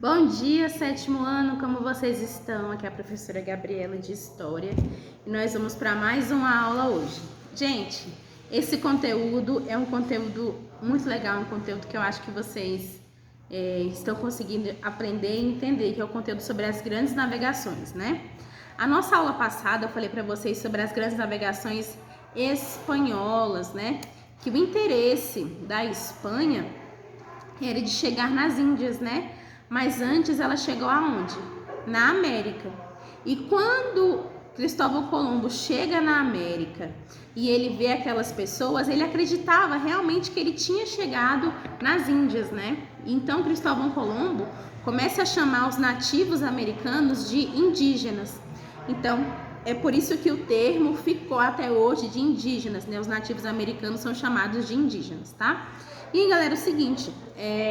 Bom dia, sétimo ano, como vocês estão? Aqui é a professora Gabriela de História e nós vamos para mais uma aula hoje. Gente, esse conteúdo é um conteúdo muito legal, um conteúdo que eu acho que vocês estão conseguindo aprender e entender, que é o conteúdo sobre as grandes navegações, né? A nossa aula passada eu falei para vocês sobre as grandes navegações espanholas, né? Que o interesse da Espanha era de chegar nas Índias, né? Mas antes ela chegou aonde? Na América. E quando Cristóvão Colombo chega na América e ele vê aquelas pessoas, ele acreditava realmente que ele tinha chegado nas Índias, né? Então Cristóvão Colombo começa a chamar os nativos americanos de indígenas. Então é por isso que o termo ficou até hoje de indígenas, né? Os nativos americanos são chamados de indígenas, tá? E galera, é o seguinte,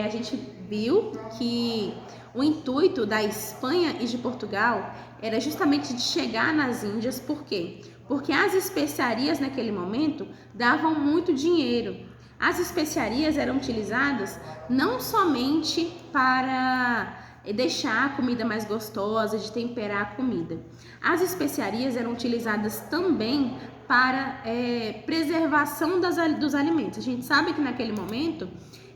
a gente viu que o intuito da Espanha e de Portugal era justamente de chegar nas Índias. Por quê? Porque as especiarias naquele momento davam muito dinheiro. As especiarias eram utilizadas não somente para deixar a comida mais gostosa, de temperar a comida. As especiarias eram utilizadas também para preservação dos alimentos. A gente sabe que naquele momento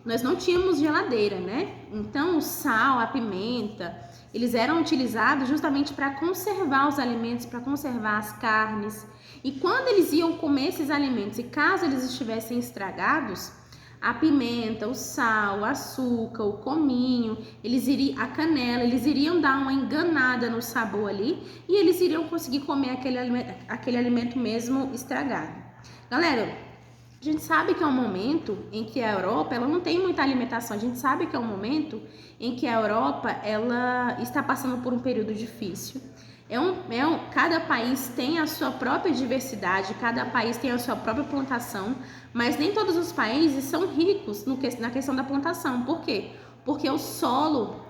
nós não tínhamos geladeira, né? Então o sal, a pimenta, eles eram utilizados justamente para conservar os alimentos, para conservar as carnes. E quando eles iam comer esses alimentos, e caso eles estivessem estragados, a pimenta, o sal, o açúcar, o cominho, a canela, eles iriam dar uma enganada no sabor ali e eles iriam conseguir comer aquele alimento mesmo estragado. Galera, a gente sabe que é um momento em que a Europa ela não tem muita alimentação. A gente sabe que é um momento em que a Europa ela está passando por um período difícil. Cada país tem a sua própria diversidade, cada país tem a sua própria plantação, mas nem todos os países são ricos na questão da plantação. Por quê? Porque o solo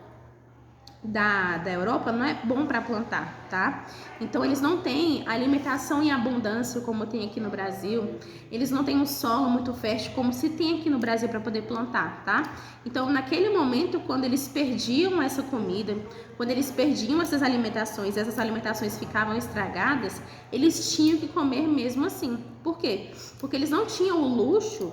da Europa não é bom para plantar, tá? Então eles não têm alimentação em abundância como tem aqui no Brasil. Eles não têm um solo muito fértil como se tem aqui no Brasil para poder plantar, tá? Então naquele momento, quando eles perdiam essa comida, quando eles perdiam essas alimentações ficavam estragadas, eles tinham que comer mesmo assim. Por quê? Porque eles não tinham o luxo,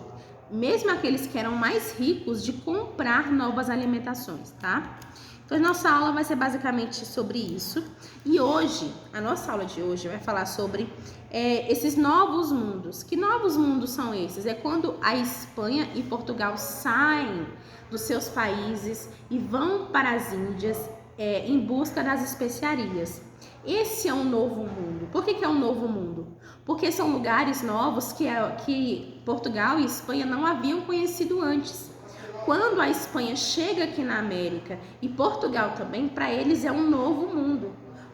mesmo aqueles que eram mais ricos, de comprar novas alimentações, tá? Então, a nossa aula vai ser basicamente sobre isso. E hoje, a nossa aula de hoje vai falar sobre esses novos mundos. Que novos mundos são esses? É quando a Espanha e Portugal saem dos seus países e vão para as Índias em busca das especiarias. Esse é um novo mundo. Por que é um novo mundo? Porque são lugares novos que Portugal e Espanha não haviam conhecido antes. Quando a Espanha chega aqui na América e Portugal também, para eles é um novo mundo.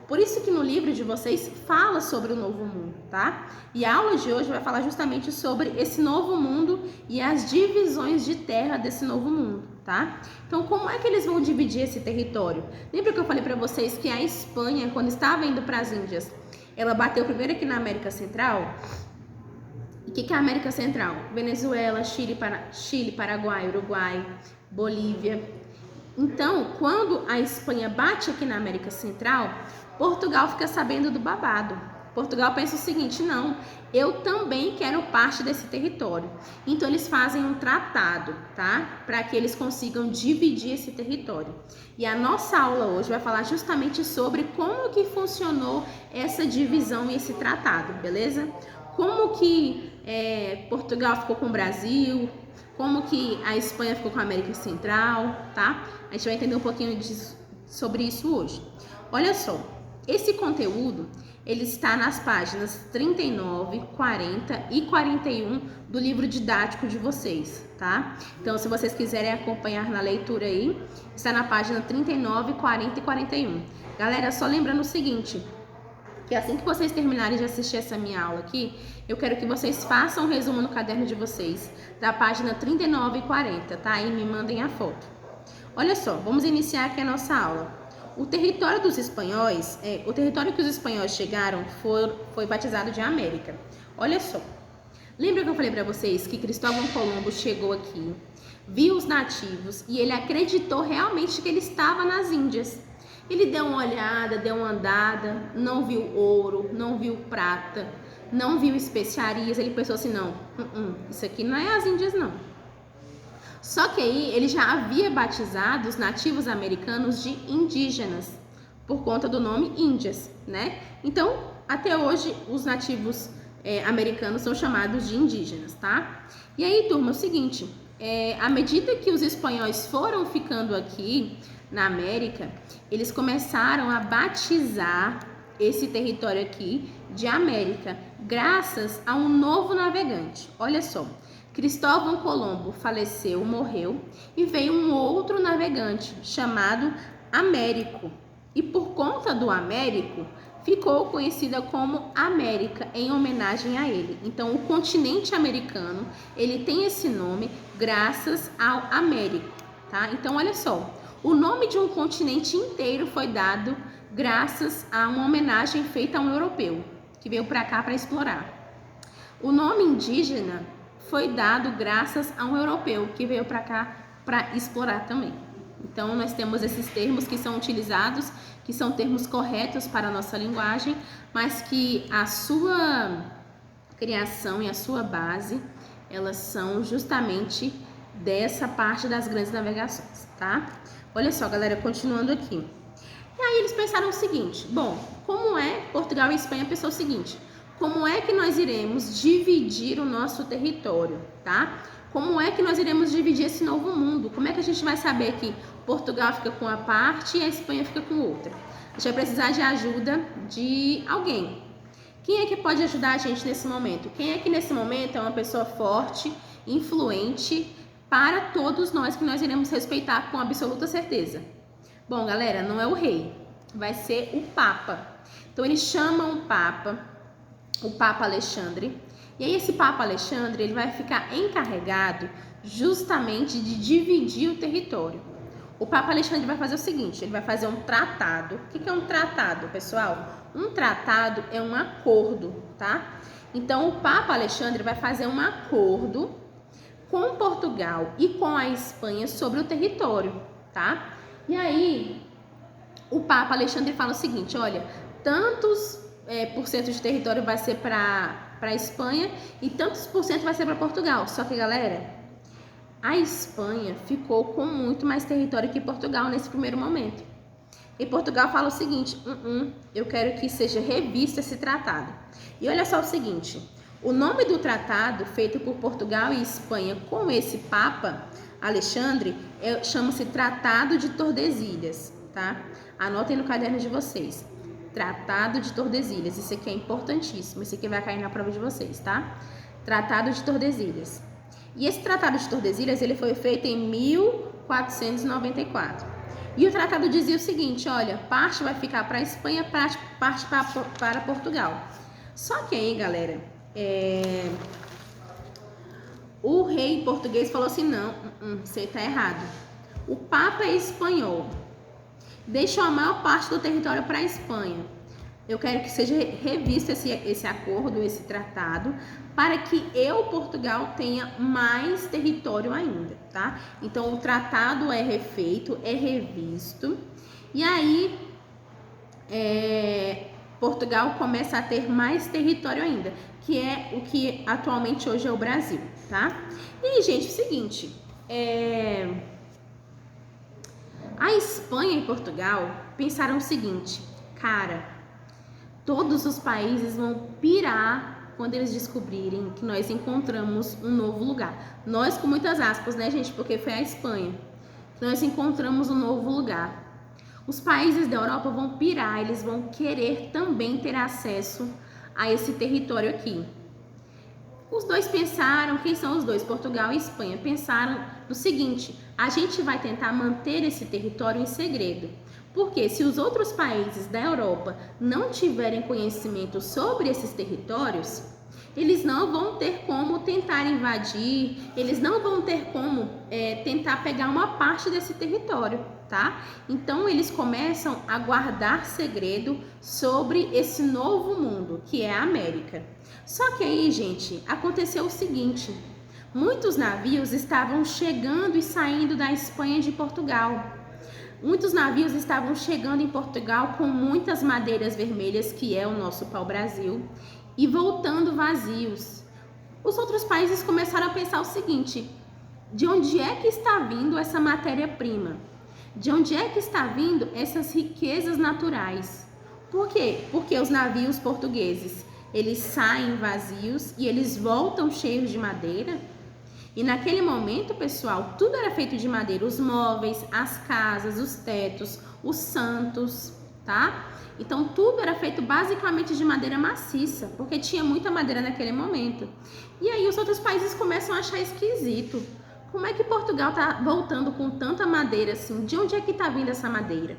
Por isso que no livro de vocês fala sobre o novo mundo, tá? E a aula de hoje vai falar justamente sobre esse novo mundo e as divisões de terra desse novo mundo, tá? Então, como é que eles vão dividir esse território? Lembra que eu falei para vocês que a Espanha, quando estava indo para as Índias, ela bateu primeiro aqui na América Central? O que é a América Central? Venezuela, Chile, Paraguai, Uruguai, Bolívia. Então, quando a Espanha bate aqui na América Central, Portugal fica sabendo do babado. Portugal pensa o seguinte: não, eu também quero parte desse território. Então, eles fazem um tratado, tá? Para que eles consigam dividir esse território. E a nossa aula hoje vai falar justamente sobre como que funcionou essa divisão e esse tratado, beleza? Como que Portugal ficou com o Brasil, como que a Espanha ficou com a América Central, tá? A gente vai entender um pouquinho sobre isso hoje. Olha só, esse conteúdo, ele está nas páginas 39, 40 e 41 do livro didático de vocês, tá? Então, se vocês quiserem acompanhar na leitura aí, está na página 39, 40 e 41. Galera, só lembrando o seguinte, que assim que vocês terminarem de assistir essa minha aula aqui, eu quero que vocês façam um resumo no caderno de vocês, da página 39 e 40, tá? E me mandem a foto. Olha só, vamos iniciar aqui a nossa aula. O território dos espanhóis, o território que os espanhóis chegaram foi batizado de América. Olha só, Lembra que eu falei para vocês que Cristóvão Colombo chegou aqui, viu os nativos e ele acreditou realmente que ele estava nas Índias. Ele deu uma olhada, deu uma andada, não viu ouro, não viu prata, não viu especiarias. Ele pensou assim, não, isso aqui não é as Índias não. Só que aí ele já havia batizado os nativos americanos de indígenas, por conta do nome Índias, né? Então, até hoje, os nativos americanos são chamados de indígenas, tá? E aí, turma, é o seguinte, à medida que os espanhóis foram ficando aqui na América, eles começaram a batizar esse território aqui de América, graças a um novo navegante. Olha só, Cristóvão Colombo faleceu, morreu, e veio um outro navegante chamado Américo. E por conta do Américo, ficou conhecida como América, em homenagem a ele. Então, o continente americano, ele tem esse nome graças ao Américo, tá? Então, olha só, o nome de um continente inteiro foi dado graças a uma homenagem feita a um europeu, que veio para cá para explorar. O nome indígena foi dado graças a um europeu, que veio para cá para explorar também. Então, nós temos esses termos que são utilizados, que são termos corretos para a nossa linguagem, mas que a sua criação e a sua base, elas são justamente dessa parte das grandes navegações, tá? Olha só, galera, continuando aqui. E aí eles pensaram o seguinte, bom, Portugal e Espanha pensou o seguinte, como é que nós iremos dividir o nosso território, tá? Como é que nós iremos dividir esse novo mundo? Como é que a gente vai saber que Portugal fica com uma parte e a Espanha fica com outra? A gente vai precisar de ajuda de alguém. Quem é que pode ajudar a gente nesse momento? Quem é que nesse momento é uma pessoa forte, influente para todos nós, que nós iremos respeitar com absoluta certeza? Bom, galera, não é o rei, vai ser o Papa. Então eles chamam o Papa Alexandre. E aí esse Papa Alexandre, ele vai ficar encarregado justamente de dividir o território. O Papa Alexandre vai fazer o seguinte, ele vai fazer um tratado. O que é um tratado, pessoal? Um tratado é um acordo, tá? Então o Papa Alexandre vai fazer um acordo com Portugal e com a Espanha sobre o território, tá? E aí o Papa Alexandre fala o seguinte, olha, tantos por cento de território vai ser para a Espanha e tantos por cento vai ser para Portugal. Só que, galera, a Espanha ficou com muito mais território que Portugal nesse primeiro momento. E Portugal fala o seguinte, eu quero que seja revisto esse tratado. E olha só o seguinte, o nome do tratado feito por Portugal e Espanha com esse Papa Alexandre chama-se Tratado de Tordesilhas, tá? Anotem no caderno de vocês. Tratado de Tordesilhas, isso aqui é importantíssimo, isso aqui vai cair na prova de vocês, tá? Tratado de Tordesilhas. E esse Tratado de Tordesilhas, ele foi feito em 1494. E o tratado dizia o seguinte, olha, parte vai ficar para a Espanha, parte para Portugal. Só que aí, galera, o rei português falou assim, não, você tá errado. O Papa é espanhol. Deixou a maior parte do território para a Espanha. Eu quero que seja revisto esse acordo, esse tratado, para que Portugal, tenha mais território ainda, tá? Então, o tratado é refeito, é revisto, e aí Portugal começa a ter mais território ainda, que é o que atualmente hoje é o Brasil, tá? E aí, gente, é o seguinte, a Espanha e Portugal pensaram o seguinte, cara, todos os países vão pirar quando eles descobrirem que nós encontramos um novo lugar. Nós com muitas aspas, né, gente? Porque foi a Espanha. Nós encontramos um novo lugar. Os países da Europa vão pirar, eles vão querer também ter acesso a esse território aqui. Os dois pensaram, quem são os dois? Portugal e Espanha. Pensaram no seguinte, a gente vai tentar manter esse território em segredo. Porque se os outros países da Europa não tiverem conhecimento sobre esses territórios, eles não vão ter como tentar invadir, eles não vão ter como tentar pegar uma parte desse território. tá? Então eles começam a guardar segredo sobre esse novo mundo, que é a América. Só que aí, gente, aconteceu o seguinte: muitos navios estavam chegando e saindo da Espanha e de Portugal. Muitos navios estavam chegando em Portugal com muitas madeiras vermelhas, que é o nosso pau-brasil, e voltando vazios. Os outros países começaram a pensar o seguinte: de onde é que está vindo essa matéria-prima? De onde é que está vindo essas riquezas naturais? Por quê? Porque os navios portugueses, eles saem vazios e eles voltam cheios de madeira. E naquele momento, pessoal, tudo era feito de madeira, os móveis, as casas, os tetos, os santos, tá? Então tudo era feito basicamente de madeira maciça, porque tinha muita madeira naquele momento. E aí os outros países começam a achar esquisito. Como é que Portugal tá voltando com tanta madeira assim? De onde é que tá vindo essa madeira?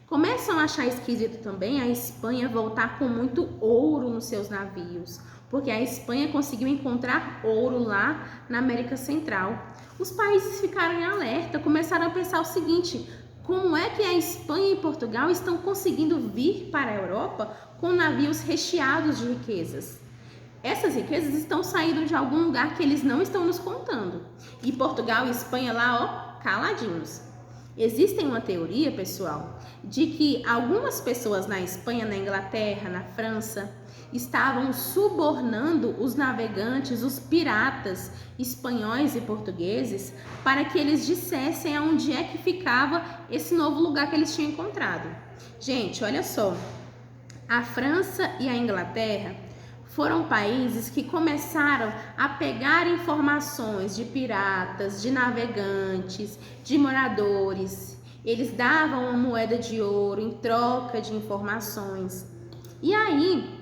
Começam a achar esquisito também a Espanha voltar com muito ouro nos seus navios, porque a Espanha conseguiu encontrar ouro lá na América Central. Os países ficaram em alerta, começaram a pensar o seguinte: como é que a Espanha e Portugal estão conseguindo vir para a Europa com navios recheados de riquezas? Essas riquezas estão saindo de algum lugar que eles não estão nos contando. E Portugal e Espanha lá, ó, caladinhos. Existe uma teoria, pessoal, de que algumas pessoas na Espanha, na Inglaterra, na França, estavam subornando os navegantes, os piratas espanhóis e portugueses, para que eles dissessem aonde é que ficava esse novo lugar que eles tinham encontrado. Gente, olha só, a França e a Inglaterra foram países que começaram a pegar informações de piratas, de navegantes, de moradores. Eles davam uma moeda de ouro em troca de informações. E aí,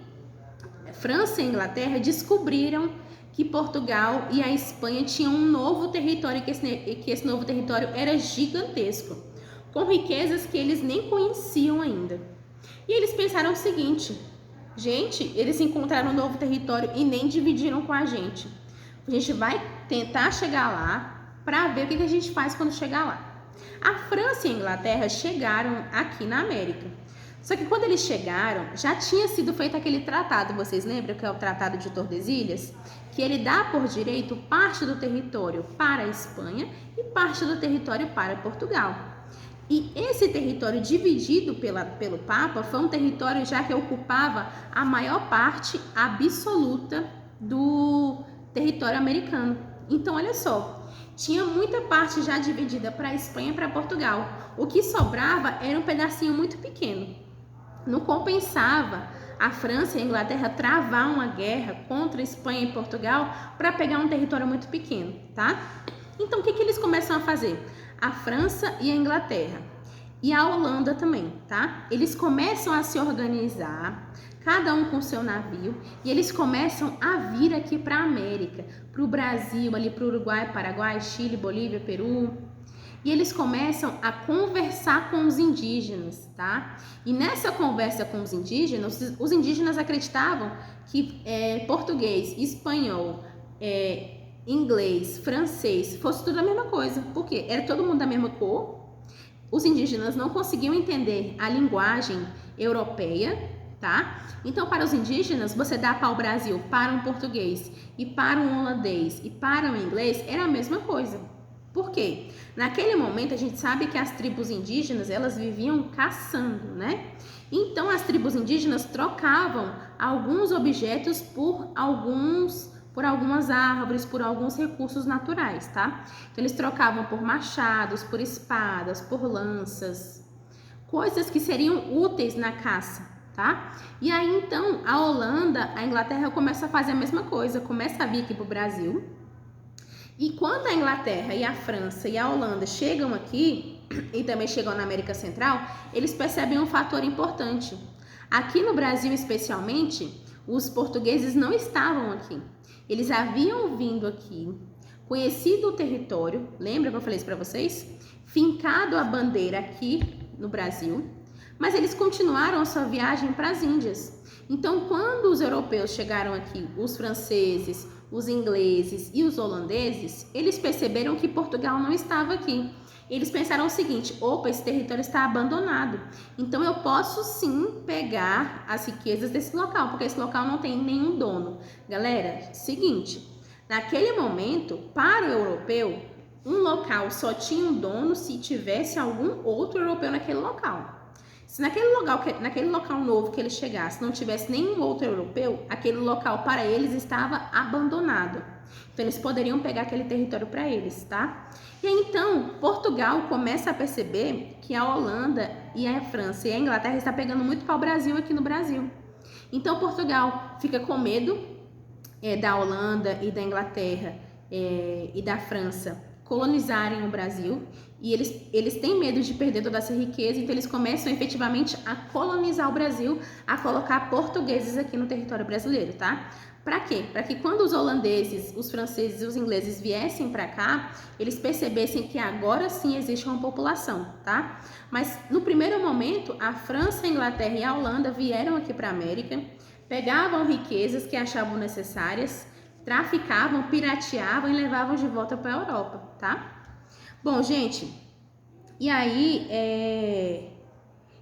França e Inglaterra descobriram que Portugal e a Espanha tinham um novo território, que esse novo território era gigantesco, com riquezas que eles nem conheciam ainda. E eles pensaram o seguinte: gente, eles encontraram um novo território e nem dividiram com a gente. A gente vai tentar chegar lá para ver o que a gente faz quando chegar lá. A França e a Inglaterra chegaram aqui na América. Só que quando eles chegaram, já tinha sido feito aquele tratado, vocês lembram que é o Tratado de Tordesilhas? Que ele dá por direito parte do território para a Espanha e parte do território para Portugal. E esse território dividido pelo Papa foi um território já que ocupava a maior parte absoluta do território americano. Então, olha só, tinha muita parte já dividida para a Espanha e para Portugal. O que sobrava era um pedacinho muito pequeno. Não compensava a França e a Inglaterra travar uma guerra contra a Espanha e Portugal para pegar um território muito pequeno, tá? Então, o que eles começam a fazer? A França e a Inglaterra e a Holanda também, tá? Eles começam a se organizar, cada um com seu navio, e eles começam a vir aqui para a América, para o Brasil, ali para o Uruguai, Paraguai, Chile, Bolívia, Peru. E eles começam a conversar com os indígenas, tá? E nessa conversa com os indígenas acreditavam que português, espanhol, inglês, francês, fosse tudo a mesma coisa. Por quê? Era todo mundo da mesma cor. Os indígenas não conseguiam entender a linguagem europeia, tá? Então, para os indígenas, você dá pau-brasil para um português e para um holandês e para um inglês, era a mesma coisa. Por quê? Naquele momento, a gente sabe que as tribos indígenas, elas viviam caçando, né? Então, as tribos indígenas trocavam alguns objetos por algumas árvores, por alguns recursos naturais, tá? Então, eles trocavam por machados, por espadas, por lanças, coisas que seriam úteis na caça, tá? E aí, então, a Holanda, a Inglaterra começa a fazer a mesma coisa, começa a vir aqui pro Brasil. E quando a Inglaterra e a França e a Holanda chegam aqui, e também chegam na América Central, eles percebem um fator importante. Aqui no Brasil, especialmente, os portugueses não estavam aqui. Eles haviam vindo aqui, conhecido o território, lembra que eu falei isso para vocês? Fincado a bandeira aqui no Brasil, mas eles continuaram a sua viagem para as Índias. Então, quando os europeus chegaram aqui, os franceses, os ingleses e os holandeses, eles perceberam que Portugal não estava aqui. Eles pensaram o seguinte: opa, esse território está abandonado, então eu posso sim pegar as riquezas desse local, porque esse local não tem nenhum dono. Galera, seguinte, naquele momento, para o europeu, um local só tinha um dono se tivesse algum outro europeu naquele local. Se naquele local novo que ele chegasse não tivesse nenhum outro europeu, aquele local para eles estava abandonado. Então eles poderiam pegar aquele território para eles, tá? E aí, então Portugal começa a perceber que a Holanda e a França e a Inglaterra está pegando muito pau-brasil aqui no Brasil. Então Portugal fica com medo da Holanda e da Inglaterra e da França colonizarem o Brasil, e eles têm medo de perder toda essa riqueza, então eles começam efetivamente a colonizar o Brasil, a colocar portugueses aqui no território brasileiro, tá? Para quê? Para que quando os holandeses, os franceses e os ingleses viessem para cá, eles percebessem que agora sim existe uma população, tá? Mas no primeiro momento, a França, a Inglaterra e a Holanda vieram aqui para a América, pegavam riquezas que achavam necessárias, traficavam, pirateavam e levavam de volta para a Europa, tá? Bom, gente, e aí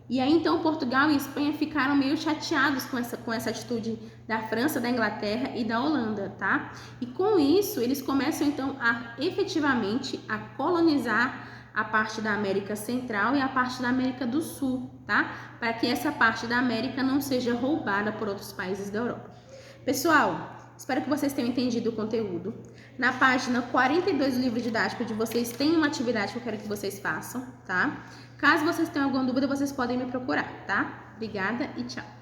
então Portugal e Espanha ficaram meio chateados com essa atitude da França, da Inglaterra e da Holanda, tá? E com isso eles começam então a efetivamente a colonizar a parte da América Central e a parte da América do Sul, tá? Para que essa parte da América não seja roubada por outros países da Europa. Pessoal, espero que vocês tenham entendido o conteúdo. Na página 42 do livro didático de vocês tem uma atividade que eu quero que vocês façam, tá? Caso vocês tenham alguma dúvida, vocês podem me procurar, tá? Obrigada e tchau!